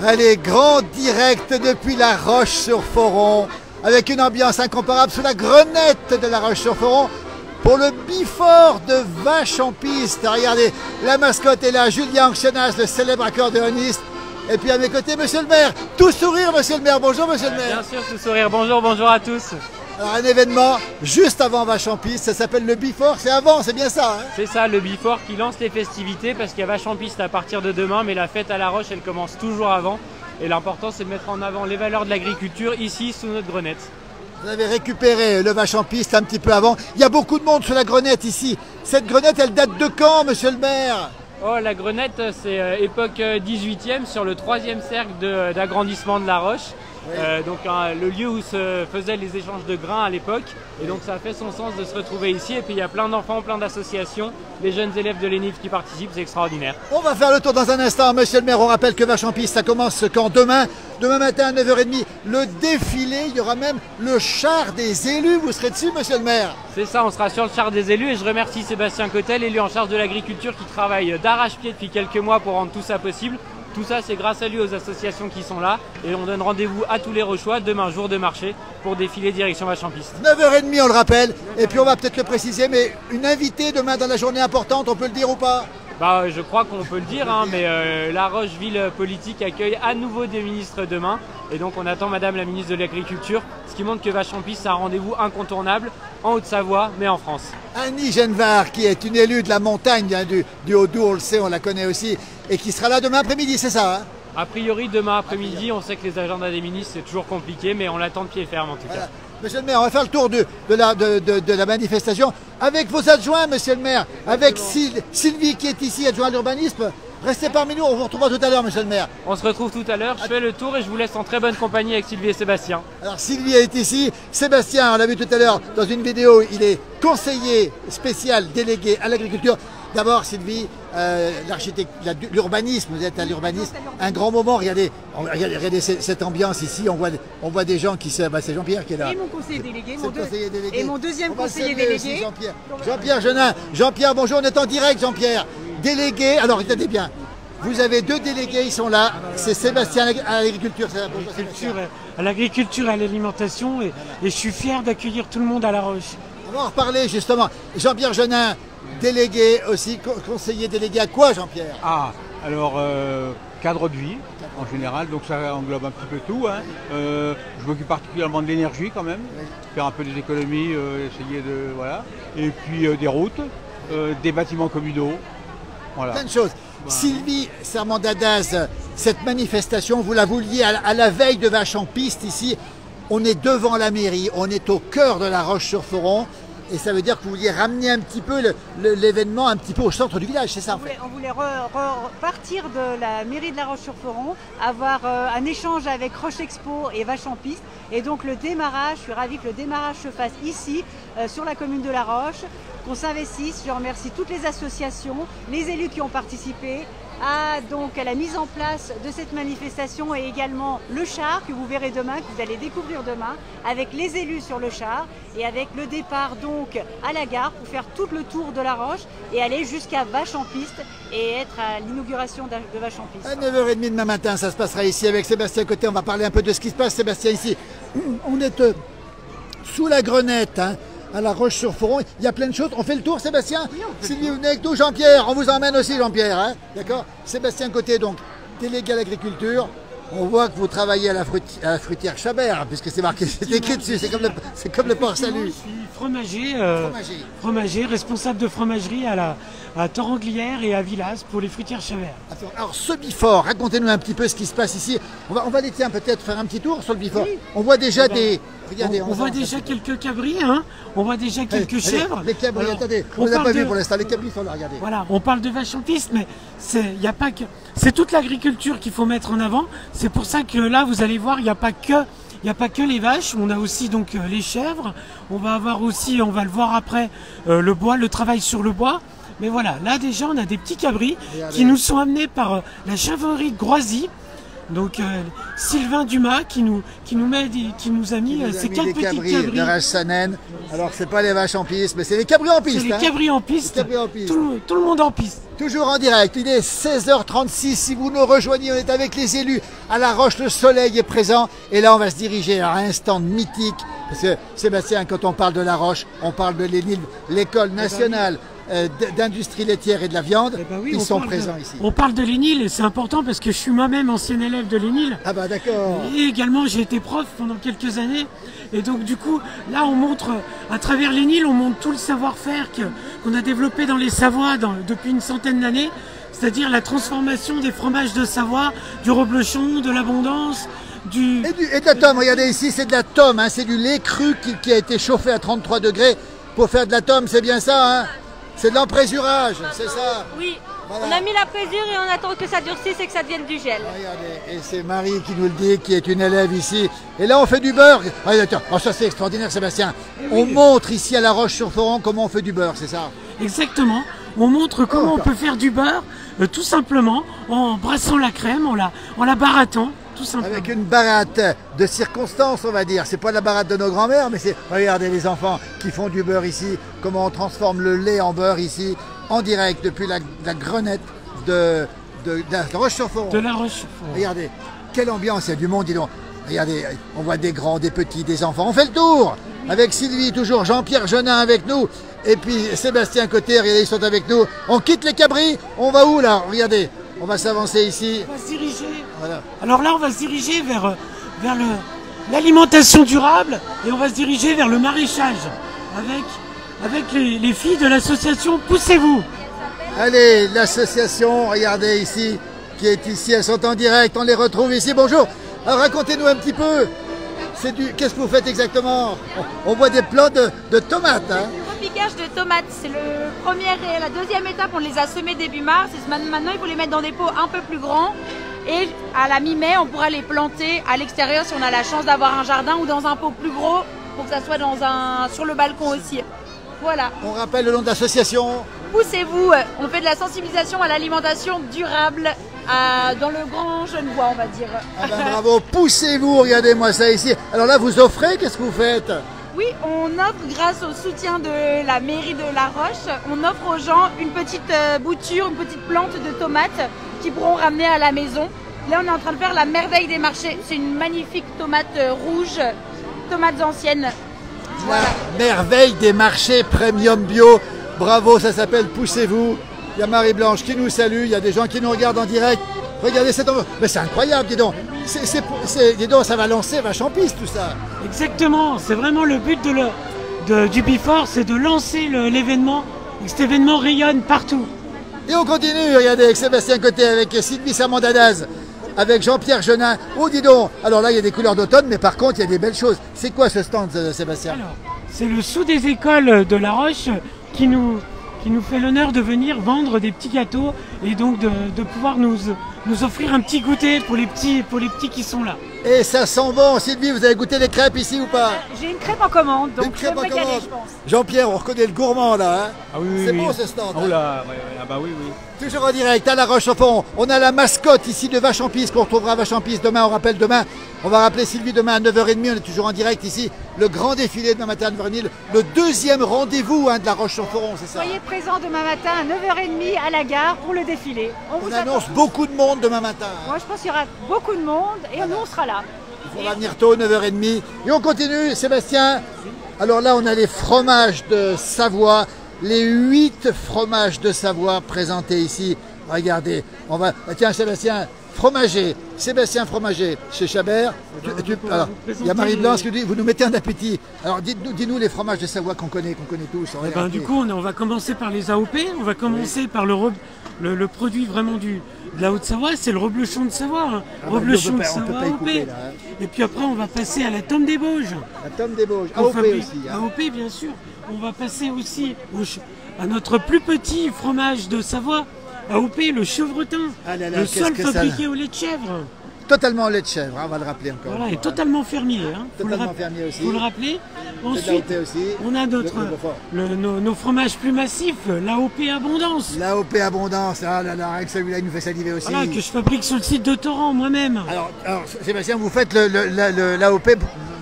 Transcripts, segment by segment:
Allez, grand direct depuis la Roche-sur-Foron, avec une ambiance incomparable sous la grenette de la Roche-sur-Foron pour le Bifort de vache en piste. Regardez, la mascotte est là, Julien Anxionas, le célèbre accordéoniste. Et puis à mes côtés, monsieur le maire, tout sourire, monsieur le maire. Bonjour, monsieur le maire. Bien sûr, tout sourire. Bonjour, bonjour à tous. Alors, un événement juste avant Vache en piste, ça s'appelle le Bifort, c'est avant, c'est bien ça, hein? C'est ça, le Bifort qui lance les festivités parce qu'il y a Vache en piste à partir de demain, mais la fête à La Roche, elle commence toujours avant. Et l'important, c'est de mettre en avant les valeurs de l'agriculture ici, sous notre grenette. Vous avez récupéré le Vache en piste un petit peu avant. Il y a beaucoup de monde sur la grenette ici. Cette grenette, elle date de quand, monsieur le maire? Oh, la grenette, c'est époque 18e, sur le 3e cercle d'agrandissement de La Roche. Oui. Le lieu où se faisaient les échanges de grains à l'époque. Et donc ça a fait son sens de se retrouver ici. Et puis il y a plein d'enfants, plein d'associations, les jeunes élèves de l'ENIF qui participent, c'est extraordinaire. On va faire le tour dans un instant, monsieur le maire. On rappelle que Vache en piste, ça commence quand demain matin à 9h30, le défilé. Il y aura même le char des élus. Vous serez dessus, monsieur le maire? C'est ça, on sera sur le char des élus. Et je remercie Sébastien Cotel, élu en charge de l'agriculture, qui travaille d'arrache-pied depuis quelques mois pour rendre tout ça possible. Tout ça, c'est grâce à lui, aux associations qui sont là. Et on donne rendez-vous à tous les Rochois, demain, jour de marché, pour défiler direction Vache en piste. 9h30, on le rappelle. Et puis on va peut-être le préciser, mais une invitée demain dans la journée importante, on peut le dire ou pas? Bah, je crois qu'on peut le dire, hein, mais La Roche Ville Politique accueille à nouveau des ministres demain. Et donc on attend Madame la ministre de l'Agriculture, ce qui montre que Vache en piste, c'est un rendez-vous incontournable en Haute-Savoie, mais en France. Annie Genevard, qui est une élue de la montagne, hein, du Haut-Doubs, on le sait, on la connaît aussi, et qui sera là demain après-midi, c'est ça, hein? A priori, demain après-midi, on sait que les agendas des ministres, c'est toujours compliqué, mais on l'attend de pied ferme en tout cas. Monsieur le maire, on va faire le tour de la manifestation avec vos adjoints, monsieur le maire, avec Sylvie qui est ici, adjoint à l'urbanisme. Restez parmi nous, on vous retrouvera tout à l'heure, monsieur le maire. On se retrouve tout à l'heure, je fais le tour et je vous laisse en très bonne compagnie avec Sylvie et Sébastien. Alors Sylvie est ici, Sébastien, on l'a vu tout à l'heure dans une vidéo, il est conseiller spécial délégué à l'agriculture. D'abord Sylvie, l'urbanisme, vous êtes à l'urbanisme, un grand moment, regardez cette ambiance ici, on voit des gens qui se... Bah, c'est Jean-Pierre qui est là. Et mon conseiller délégué, délégué. Et mon deuxième conseiller délégué. Jean-Pierre Genin. Jean-Pierre, bonjour, on est en direct Jean-Pierre. Délégué, alors regardez bien, vous avez deux délégués, ils sont là, c'est Sébastien à l'agriculture. À l'agriculture et à l'alimentation, et je suis fier d'accueillir tout le monde à La Roche. On va en reparler justement. Jean-Pierre Genin, délégué aussi, conseiller délégué à quoi Jean-Pierre? Ah, alors cadre de vie en général, donc ça englobe un petit peu tout, hein. Je m'occupe particulièrement de l'énergie quand même, faire un peu des économies, essayer de... Voilà. Et puis des routes, des bâtiments communaux. Voilà. Plein de choses. Voilà. Sylvie Serment-Dadaz, cette manifestation, vous la vouliez à la veille de Vache en piste ici. On est devant la mairie, on est au cœur de la Roche-sur-Foron. Et ça veut dire que vous vouliez ramener un petit peu l'événement un petit peu au centre du village, c'est ça en fait? On voulait repartir de la mairie de la Roche-sur-Foron, avoir un échange avec Roche Expo et Vache en piste. Et donc le démarrage, je suis ravie que le démarrage se fasse ici, sur la commune de La Roche, qu'on s'investisse. Je remercie toutes les associations, les élus qui ont participé à la mise en place de cette manifestation et également le char que vous verrez demain, que vous allez découvrir demain, avec les élus sur le char et avec le départ donc à la gare pour faire tout le tour de La Roche et aller jusqu'à Vache en piste et être à l'inauguration de Vache en piste. À 9h30 demain matin, ça se passera ici avec Sébastien Cotet. On va parler un peu de ce qui se passe, Sébastien, ici. On est sous la grenette, hein, à la Roche-sur-Foron. Il y a plein de choses. On fait le tour, Sébastien? Oui, Sylvie, vous venez avec nous, Jean-Pierre. On vous emmène aussi, Jean-Pierre. Hein, d'accord? Sébastien Cotet, donc, délégué à l'agriculture. On voit que vous travaillez à la fruitière Chabert, puisque c'est marqué, c'est écrit dessus. C'est comme le port Salut. Je suis fromager, responsable de fromagerie à Toranglière et à Villas pour les fruitières Chabert. Alors ce Bifort, racontez-nous un petit peu ce qui se passe ici. On va aller peut-être faire un petit tour sur le Bifort. Oui. On voit déjà Regardez, on voit déjà quelques cabris, hein. On voit déjà quelques chèvres. Les cabris, alors, attendez, on ne les a pas vus pour l'instant, les cabris sont là, regardez. Voilà, on parle de vache en piste, mais c'est toute l'agriculture qu'il faut mettre en avant. C'est pour ça que là, vous allez voir, il n'y a pas que les vaches, on a aussi donc les chèvres. On va avoir aussi, on va le voir après, le bois, le travail sur le bois. Mais voilà, là déjà, on a des petits cabris qui nous sont amenés par la chèvrerie de Groisy. Donc Sylvain Dumas qui nous a mis ces 4 des petits cabris cabris. de race Sanen. Alors c'est pas les vaches en piste, mais c'est les cabris en piste. C'est les cabris en piste. Les cabris en piste. Tout le monde en piste. Toujours en direct, il est 16h36, si vous nous rejoignez, on est avec les élus à La Roche, le soleil est présent et là on va se diriger à un stand mythique, parce que Sébastien, quand on parle de La Roche, on parle de l'école nationale d'industrie laitière et de la viande, Eh ben oui, ils sont présents ici. On parle de l'ENIL et c'est important parce que je suis moi-même ancien élève de l'ENIL. Ah bah d'accord. Et également j'ai été prof pendant quelques années et donc du coup là on montre à travers l'ENIL, on montre tout le savoir-faire qu'on a développé dans les Savoies depuis une centaine d'années, c'est-à-dire la transformation des fromages de Savoie, du reblochon, de l'abondance, Et de la tome, regardez ici, c'est de la tome, hein, c'est du lait cru qui a été chauffé à 33 degrés pour faire de la tome, c'est bien ça, hein? C'est de l'emprésurage, c'est ça? Oui, Voilà. on a mis la présure et on attend que ça durcisse et que ça devienne du gel. Regardez, et c'est Marie qui nous le dit, qui est une élève ici. Et là, on fait du beurre. Regardez, attends, oh, ça c'est extraordinaire, Sébastien. On montre ici à La Roche-sur-Foron comment on fait du beurre, c'est ça? Exactement. On montre comment on d'accord. peut faire du beurre tout simplement en brassant la crème, en la barattant, tout simplement. Avec une baratte de circonstance, on va dire. C'est pas la baratte de nos grands-mères, mais c'est... Regardez les enfants qui font du beurre ici, comment on transforme le lait en beurre ici, en direct, depuis la grenette de La Roche-sur-Foron. De La Roche-sur-Foron. Regardez, quelle ambiance, il y a du monde, dis donc. Regardez, on voit des grands, des petits, des enfants. On fait le tour avec Sylvie, toujours Jean-Pierre Jeunin avec nous. Et puis Sébastien Côté, regardez, ils sont avec nous. On quitte les cabris, on va où là? Regardez, on va s'avancer ici. On va se diriger. Voilà. Alors là, on va se diriger vers l'alimentation durable et on va se diriger vers le maraîchage avec les filles de l'association Poussez-vous. Allez, l'association, regardez ici, qui est ici, elles sont en direct, on les retrouve ici. Bonjour, alors racontez-nous un petit peu. Qu'est-ce que vous faites exactement? On voit des plants de tomates. Hein. Repiquage de tomates, c'est la deuxième étape, on les a semées début mars. Et maintenant, il faut les mettre dans des pots un peu plus grands. Et à la mi-mai, on pourra les planter à l'extérieur si on a la chance d'avoir un jardin ou dans un pot plus gros pour que ça soit sur le balcon aussi. Voilà. On rappelle le nom de l'association. Poussez-vous, on fait de la sensibilisation à l'alimentation durable dans le Grand Genevois, on va dire. Ah ben, bravo, poussez-vous, regardez-moi ça ici. Alors là, vous offrez, qu'est-ce que vous faites? Oui, on offre, grâce au soutien de la mairie de La Roche, on offre aux gens une petite bouture, une petite plante de tomates qu'ils pourront ramener à la maison. Là, on est en train de faire la merveille des marchés. C'est une magnifique tomate rouge, tomates anciennes. Voilà. La merveille des marchés premium bio. Bravo, ça s'appelle Poussez-vous. Il y a Marie-Blanche qui nous salue, il y a des gens qui nous regardent en direct. Regardez cette enveloppe. Mais c'est incroyable, dis donc. Dis donc, ça va lancer vache en piste tout ça. Exactement, c'est vraiment le but du Before, c'est de lancer l'événement, et que cet événement rayonne partout. Et on continue, regardez, avec Sébastien Côté, avec Sylvie Samandadaz, avec Jean-Pierre Jeunin. Oh, dis donc. Alors là, il y a des couleurs d'automne, mais par contre, il y a des belles choses. C'est quoi ce stand, Sébastien? Alors, c'est le sous des écoles de La Roche qui nous fait l'honneur de venir vendre des petits gâteaux et donc de pouvoir nous offrir un petit goûter pour les petits qui sont là. Et ça sent bon. Sylvie, vous avez goûté les crêpes ici ou pas? J'ai une crêpe en commande, Une donc je crêpe vais en me régaler, commande. je pense. Jean-Pierre, on reconnaît le gourmand là. Hein. Ah oui, oui, c'est oui. bon ce stand. Oh hein. là, ouais, ah bah oui, oui. Toujours en direct à La Roche-sur-Foron. On a la mascotte ici de Vache en Piste qu'on retrouvera à Vache en Piste demain. On rappelle demain. On va rappeler Sylvie demain à 9h30. On est toujours en direct ici. Le grand défilé demain matin à 9h30. Le deuxième rendez-vous de La Roche-sur-Foron, c'est ça? Soyez présents demain matin à 9h30 à la gare pour le défilé. On vous annonce attend. beaucoup de monde demain matin. Moi, je pense qu'il y aura beaucoup de monde et nous, on sera là. Il faudra venir tôt, 9h30. Et on continue, Sébastien. Alors là, on a les fromages de Savoie. Les 8 fromages de Savoie présentés ici. Regardez, on va... Tiens, Sébastien, fromager. Sébastien Fromager, chez Chabert. Alors, il y a Marie-Blanche qui dit, vous nous mettez un appétit. Alors, dis-nous les fromages de Savoie qu'on connaît tous. Du coup, on va commencer par les AOP. On va commencer par le produit vraiment de la Haute-Savoie, c'est le reblochon de Savoie. Hein. Reblochon de Savoie, pas y AOP. couper, là, hein. Et puis après, on va passer à la tome des Bauges. La tome des Bauges. On AOP fabrique- aussi. Hein. AOP, bien sûr. On va passer aussi à notre plus petit fromage de Savoie, AOP, le chevretin. Ah là là, le qu'est-ce seul que ça- fabriqué au lait de chèvre. totalement au lait de chèvre, hein, on va le rappeler encore. Voilà, une et fois, totalement fermier. Hein. Totalement fermier aussi. Faut le rappeler. C'est de Ensuite, l'AOP aussi. on a notre, Le Beaufort. nos fromages plus massifs, l'AOP Abondance. L'AOP Abondance, ah là là, avec celui-là il nous fait saliver aussi. Voilà, que je fabrique sur le site de Torrent moi-même. Alors, Sébastien, vous faites l'AOP,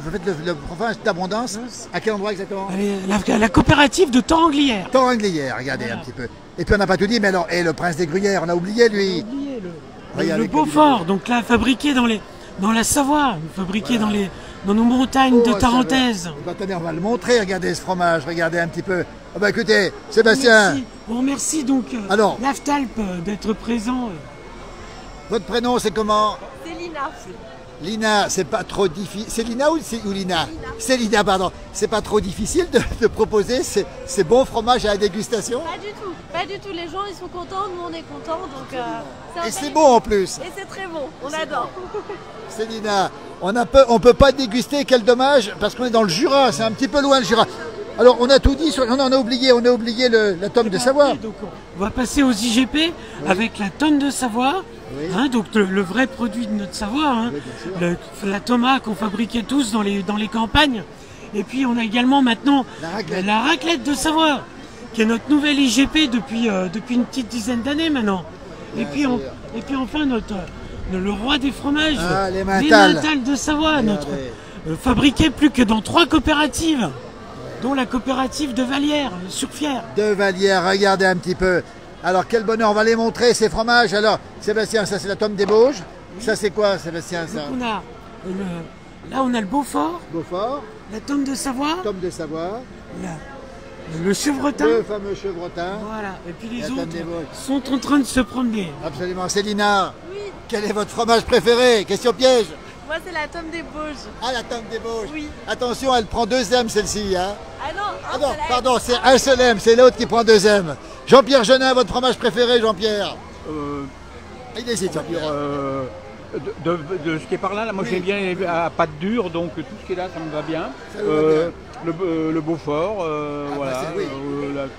vous faites le fromage d'abondance, à quel endroit exactement? Allez, la coopérative de Torrenglière. Torrenglière, regardez Voilà. un petit peu. Et puis on n'a pas tout dit, mais alors, et le prince des Gruyères, on a oublié lui. Oubliez Regardez le comme Beaufort, donc là fabriqué dans la Savoie, fabriqué dans nos montagnes de Oh, Tarentaise. ça va. Bah, attendez, on va le montrer, regardez ce fromage, regardez un petit peu. Oh, bah écoutez, Sébastien, Merci. On remercie donc Alors. l'Aftalp d'être présent. votre prénom c'est comment? C'est Lina. Lina, c'est pas trop difficile. C'est Lina ou Lina? C'est Lina, pardon. C'est pas trop difficile de proposer ces bons fromages à la dégustation? Pas du tout, pas du tout. Les gens ils sont contents, nous on est contents, donc un Et c'est bel- bon en plus. Et c'est très bon, on adore. Célina, on peut pas déguster, quel dommage, parce qu'on est dans le Jura, c'est un petit peu loin le Jura. Alors on a tout dit, on en a oublié, la tome de Savoie. Donc, on va passer aux IGP avec la tonne de Savoie. Oui. Hein, donc le vrai produit de notre Savoie, hein, Oui, bien sûr. la tomate qu'on fabriquait tous dans les campagnes. Et puis on a également maintenant La raclette. la raclette de Savoie, qui est notre nouvelle IGP depuis une petite dizaine d'années maintenant. Et puis enfin le roi des fromages, Ah, les Mentales. Mentales de Savoie, Regardez. fabriqué plus que dans 3 coopératives, dont la coopérative de Vallières, sur Fière. De Vallières, regardez un petit peu. Alors quel bonheur, on va les montrer ces fromages. Alors Sébastien, ça c'est la tome des Bauges. Ça c'est quoi Sébastien ça? Donc là on a le Beaufort, Beaufort, la tome de Savoie, tome de Savoie, le chevretin. le fameux chevretin. Voilà. Et puis les La tome autres des Bauges. sont en train de se promener. Absolument. Célina, Oui, quel est votre fromage préféré? Question piège. moi c'est la tome des Bauges. Ah, la tome des Bauges. Oui. Attention, elle prend 2 M celle-ci. Hein. Ah non, Ah non, pardon, c'est un seul M, c'est l'autre qui prend 2 M. Jean-Pierre Genin, votre fromage préféré, Jean-Pierre? Il hésite, Jean-Pierre. De ce qui est par là, moi Oui. j'aime bien à pâte dure, donc tout ce qui est là, ça me va bien. Ça vous va bien. Le Beaufort, Ah, voilà. bah, c'est- oui.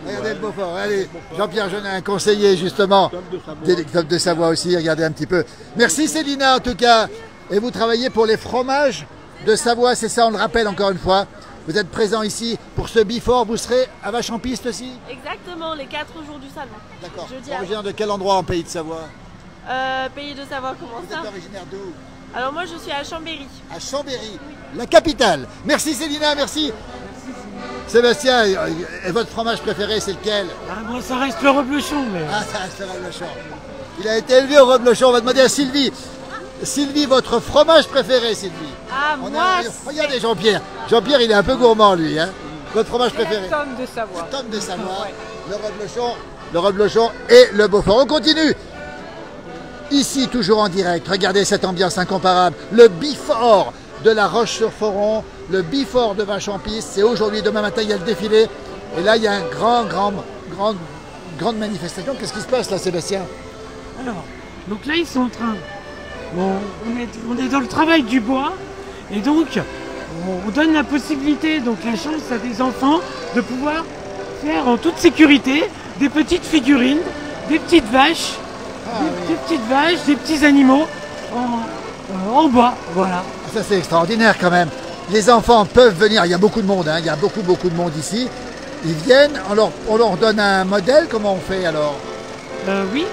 Regardez ouais. le Beaufort. Allez, Jean-Pierre Genin, conseiller justement Tome de Savoie. des tomes de Savoie aussi. Regardez un petit peu. Merci Célina en tout cas. Et vous travaillez pour les fromages de Savoie, c'est ça, on le rappelle encore une fois. Vous êtes présent ici pour ce Bifort. Vous serez à Vache en Piste aussi? Exactement, les 4 jours du salon. D'accord. Jeudi à- Originaire de quel endroit en pays de Savoie? Pays de Savoie, comment Vous ça? êtes originaire d'où? Alors moi je suis à Chambéry. À Chambéry, la capitale. Merci Célina, merci. Sébastien, et votre fromage préféré, c'est lequel? Ah, moi ça reste le reblochon, mais Ah, ça reste le reblochon. Il a été élevé au reblochon. On va demander à Sylvie. Sylvie, votre fromage préféré, Sylvie? Ah On moi a- Regardez Jean-Pierre. Jean-Pierre, il est un peu gourmand, lui. Hein. Votre fromage préféré? La tome de Savoie. Tome de Savoie, le reblochon et le Beaufort. On continue. Ici, toujours en direct. Regardez cette ambiance incomparable. Le Bifort de la Roche-sur-Foron, le Bifort de Vache-en-Piste. C'est aujourd'hui, demain matin, il y a le défilé. Et là, il y a une grande manifestation. Qu'est-ce qui se passe là, Sébastien? alors, donc là ils sont en train. Bon, on est dans le travail du bois et donc on donne la possibilité, donc la chance à des enfants de pouvoir faire en toute sécurité des petites figurines, des petites vaches, des petites vaches, des petits animaux en bois, voilà. Ça, c'est extraordinaire quand même. Les enfants peuvent venir. Il y a beaucoup de monde. Hein. Il y a beaucoup de monde ici. Ils viennent. On leur donne un modèle. Comment on fait alors? Oui,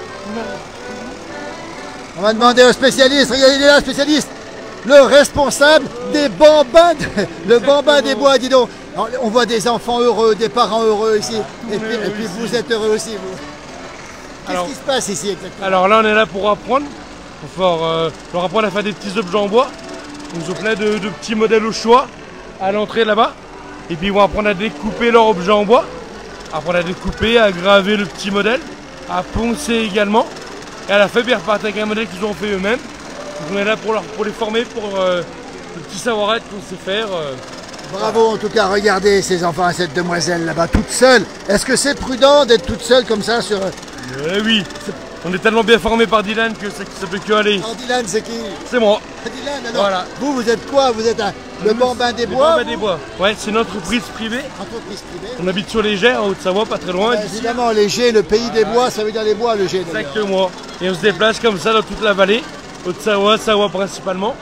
On va demander au spécialiste. Regardez, il est là, le spécialiste. Le responsable des bambins, le bambin des bois, dis donc. Alors, on voit des enfants heureux, des parents heureux ici. Et puis vous êtes heureux aussi, vous. Qu'est-ce qui se passe ici exactement? Alors là, on est là pour apprendre. Leur apprendre à faire des petits objets en bois. Ils ont plein de petits modèles au choix à l'entrée là-bas. Et puis ils vont apprendre à découper leurs objets en bois. Apprendre à découper, à graver le petit modèle, à poncer également. Et à la fin, ils repartent avec un modèle qu'ils ont fait eux-mêmes. Donc on est là pour les former, pour le petit savoir-être qu'on sait faire. Bravo en tout cas, regardez ces enfants et cette demoiselle là-bas, toute seule. Est-ce que c'est prudent d'être toute seule comme ça sur... Eh oui, on est tellement bien formés par Dylan que ça peut que aller. Alors Dylan, c'est qui? C'est moi. Dylan, alors, Voilà. vous êtes quoi? Vous êtes le bambin des Le bois? Bambin des Bois. Ouais, c'est une entreprise privée. Entreprise privée. On habite sur les Gers, en Haute-Savoie, pas très loin d'ici. Évidemment, les Gers, le pays des bois, ça veut dire les bois, le Gers. d'ailleurs. Exactement. Et on se déplace comme ça dans toute la vallée Haute-Savoie, Savoie principalement,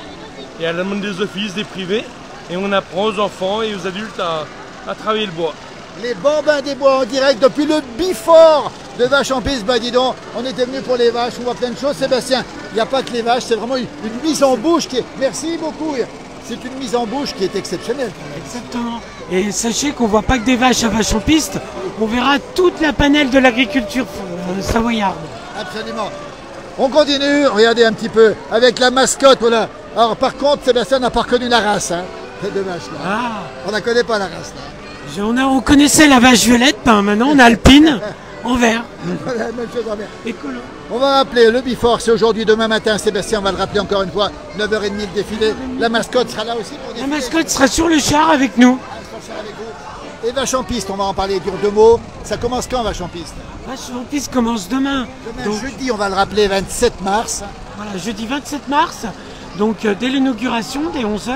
et à la demande des offices, des privés. Et on apprend aux enfants et aux adultes à travailler le bois. Les bambins des bois en direct depuis le Bifort de vaches en piste. Bah dis donc, on était venu pour les vaches, on voit plein de choses. Sébastien, il n'y a pas que les vaches, c'est vraiment une mise en bouche qui est... Merci beaucoup. C'est une mise en bouche qui est exceptionnelle. Exactement. Et sachez qu'on ne voit pas que des vaches à vaches en piste, on verra toute la panelle de l'agriculture savoyarde. Absolument. On continue, regardez un petit peu, avec la mascotte, voilà. Alors par contre, Sébastien n'a pas reconnu la race, hein, de vache là. Ah. On ne connaît pas la race là. On connaissait la vache violette, ben maintenant on a alpine en vert. Voilà, même chose en vert. Écolo. On va rappeler le Bifort, c'est aujourd'hui, demain matin. Sébastien, on va le rappeler encore une fois, 9h30 le défilé. La mascotte sera là aussi pour défiler. La mascotte sera sur le char avec nous. Ah, sur le char avec vous. Et vache en piste, on va en parler dur deux mots. Ça commence quand, vache en piste? Vache en piste commence demain. Demain, Donc, jeudi, on va le rappeler, 27 mars. voilà, jeudi 27 mars, donc dès l'inauguration, dès 11h.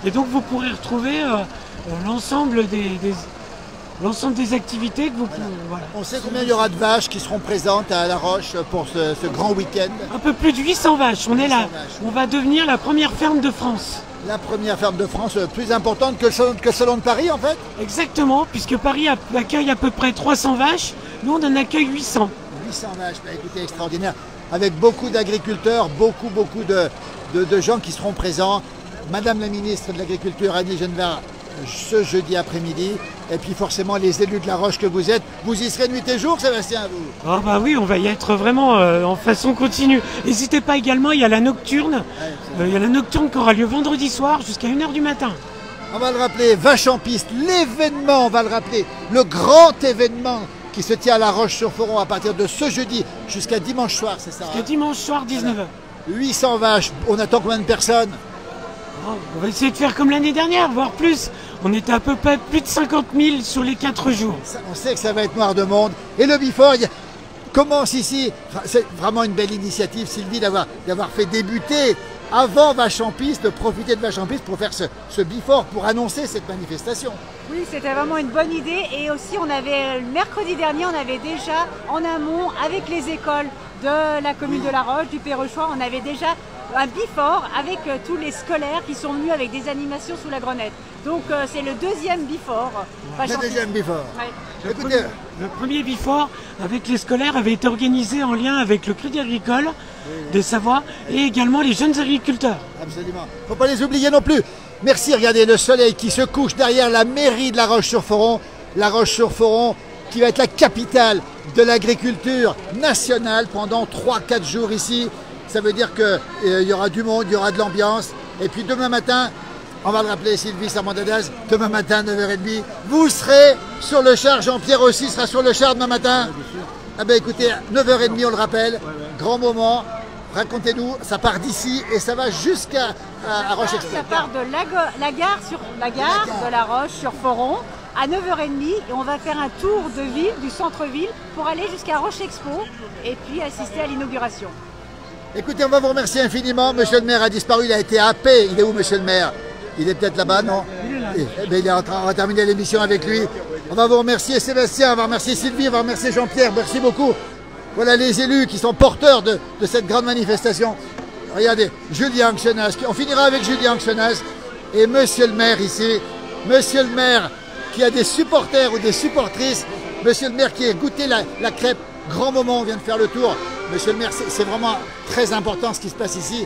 Et donc vous pourrez retrouver l'ensemble des activités que vous pouvez. Voilà. On sait combien il y aura de vaches qui seront présentes à La Roche pour ce grand week-end. Un peu plus de 800 vaches. On est là. 800 vaches. On va devenir la première ferme de France. La première ferme de France, plus importante que le salon de Paris en fait. Exactement, puisque Paris accueille à peu près 300 vaches. Nous, on en accueille 800. 800 vaches, bah, écoutez, extraordinaire. Avec beaucoup d'agriculteurs, beaucoup de gens qui seront présents. Madame la ministre de l'Agriculture, Annie Genevard, ce jeudi après-midi. Et puis forcément, les élus de La Roche que vous êtes, vous y serez nuit et jour, Sébastien, vous. Ah bah oui, on va y être vraiment en façon continue. N'hésitez pas également, il y a la nocturne. Il y a la nocturne qui aura lieu vendredi soir jusqu'à 1h du matin. On va le rappeler, Vache en piste, l'événement, on va le rappeler, le grand événement qui se tient à La Roche-sur-Foron à partir de ce jeudi jusqu'à dimanche soir, c'est ça? Jusqu'à dimanche soir, 19h. 800 vaches, on attend combien de personnes? On va essayer de faire comme l'année dernière, voire plus. On était à peu près plus de 50 000 sur les 4 jours. On sait que ça va être noir de monde. Et le Bifort commence ici. C'est vraiment une belle initiative, Sylvie, d'avoir fait débuter avant Vache en piste, de profiter de Vache en piste pour faire ce Bifort, pour annoncer cette manifestation. Oui, c'était vraiment une bonne idée. Et aussi, le mercredi dernier, on avait déjà en amont, avec les écoles de la commune de La Roche, du Perrechois, on avait déjà un Bifort avec tous les scolaires qui sont venus avec des animations sous la Grenette. Donc c'est le deuxième Bifort. Le deuxième Bifort. Ouais. Écoutez, Le premier Bifort avec les scolaires avait été organisé en lien avec le Crédit Agricole de Savoie et également les jeunes agriculteurs. absolument. Faut pas les oublier non plus. Merci, regardez le soleil qui se couche derrière la mairie de La Roche-sur-Foron. La Roche-sur-Foron qui va être la capitale de l'agriculture nationale pendant 3-4 jours ici. Ça veut dire qu'il y aura du monde, il y aura de l'ambiance. Et puis demain matin, on va le rappeler, Sylvie Sarmandadaz, demain matin, 9h30, vous serez sur le char. Jean-Pierre aussi sera sur le char demain matin. Ah ben écoutez, 9h30, on le rappelle, grand moment. Racontez-nous, ça part d'ici et ça va jusqu'à Roche-Expo. Ça part de la gare de La Roche-sur-Foron à 9h30 et on va faire un tour de ville, du centre-ville, pour aller jusqu'à Roche-Expo et puis assister à l'inauguration. Écoutez, on va vous remercier infiniment. Monsieur le maire a disparu, il a été happé. Il est où, monsieur le maire? Il est peut-être là-bas, non? Eh bien, il est en train de terminer l'émission avec lui. On va vous remercier Sébastien, on va remercier Sylvie, on va remercier Jean-Pierre. Merci beaucoup. Voilà les élus qui sont porteurs de cette grande manifestation. Regardez, Julien Anxenas. On finira avec Julien Anxenas et monsieur le maire ici. Monsieur le maire qui a des supporters ou des supportrices. Monsieur le maire qui a goûté la crêpe. Grand moment, on vient de faire le tour. Monsieur le maire, c'est vraiment très important ce qui se passe ici.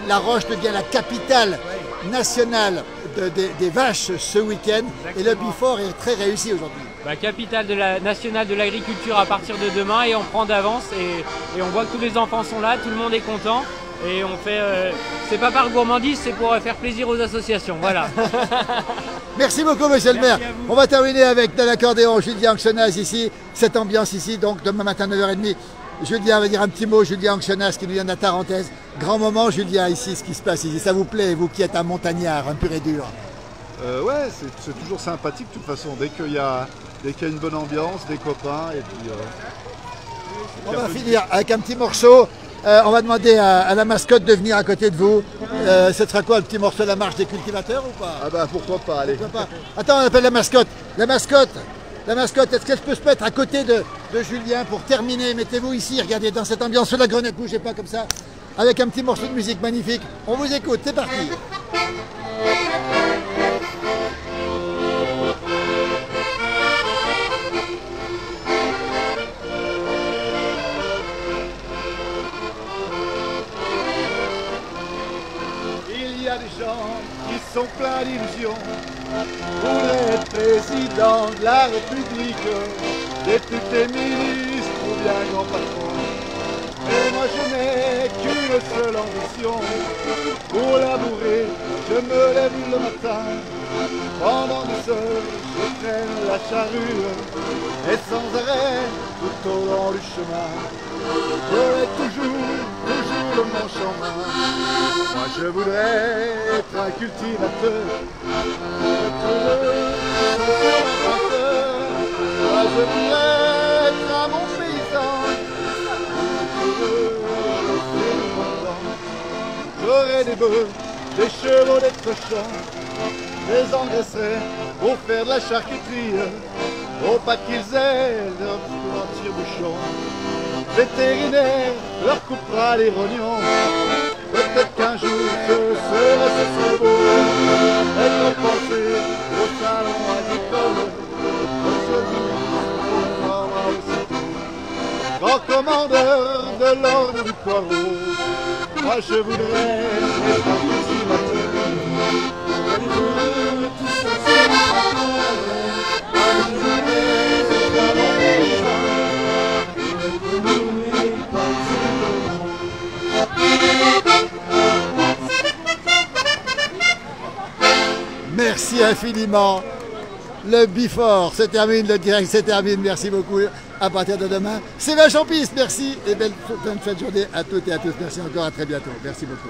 La Roche devient la capitale nationale des vaches ce week-end. Et le Bifort est très réussi aujourd'hui. Capitale nationale de l'agriculture à partir de demain et on prend d'avance et on voit que tous les enfants sont là, tout le monde est content. Et on fait, c'est pas par gourmandise, c'est pour faire plaisir aux associations. Voilà. Merci beaucoup, monsieur le maire. On va terminer avec de l'accordéon Julien Anxenas ici, cette ambiance ici, donc demain matin 9h30. Julien va dire un petit mot, Julien Anxenas qui nous vient de la Tarentaise. Grand moment, Julien, ici, ce qui se passe ici. Ça vous plaît, vous qui êtes un montagnard, un pur et dur? Ouais, c'est toujours sympathique de toute façon. Dès qu'il y a une bonne ambiance, des copains, et puis... On va finir avec un petit morceau. On va demander à la mascotte de venir à côté de vous. Ce sera quoi le petit morceau, la marche des cultivateurs ou pas? Ah bah pourquoi pas, allez. Pourquoi pas. Attends, on appelle la mascotte. La mascotte, est-ce qu'elle peut se mettre à côté de Julien pour terminer? Mettez-vous ici, regardez, dans cette ambiance sur la grenette, bougez pas comme ça. avec un petit morceau de musique magnifique. On vous écoute, c'est parti. Il y a des gens qui sont pleins d'illusions, voudraient être président de la République, député, ministre ou bien grand patron. Et moi je n'ai qu'une seule ambition, pour labourer, je me lève le matin, pendant des heures je traîne la charrue, et sans arrêt tout au long du chemin, j'aurai toujours le manche en main. Moi je voudrais être un cultivateur, être heureux, moi je voudrais être un bon paysan, j'aurai des bœufs, des chevaux, des cochons, les engraisserai pour faire de la charcuterie, pour pas qu'ils aient leur tire-bouchon. Vétérinaire leur coupera les rognons, peut-être qu'un jour ce serait beau, être pensé au salon agricole, grand commandeur de l'ordre du poireau. Moi je voudrais être un cultivateur. Merci infiniment. Le Before se termine, le direct se termine. Merci beaucoup. À partir de demain, c'est Vache en piste. Merci et bonne fête de journée à toutes et à tous. Merci encore, à très bientôt. Merci beaucoup.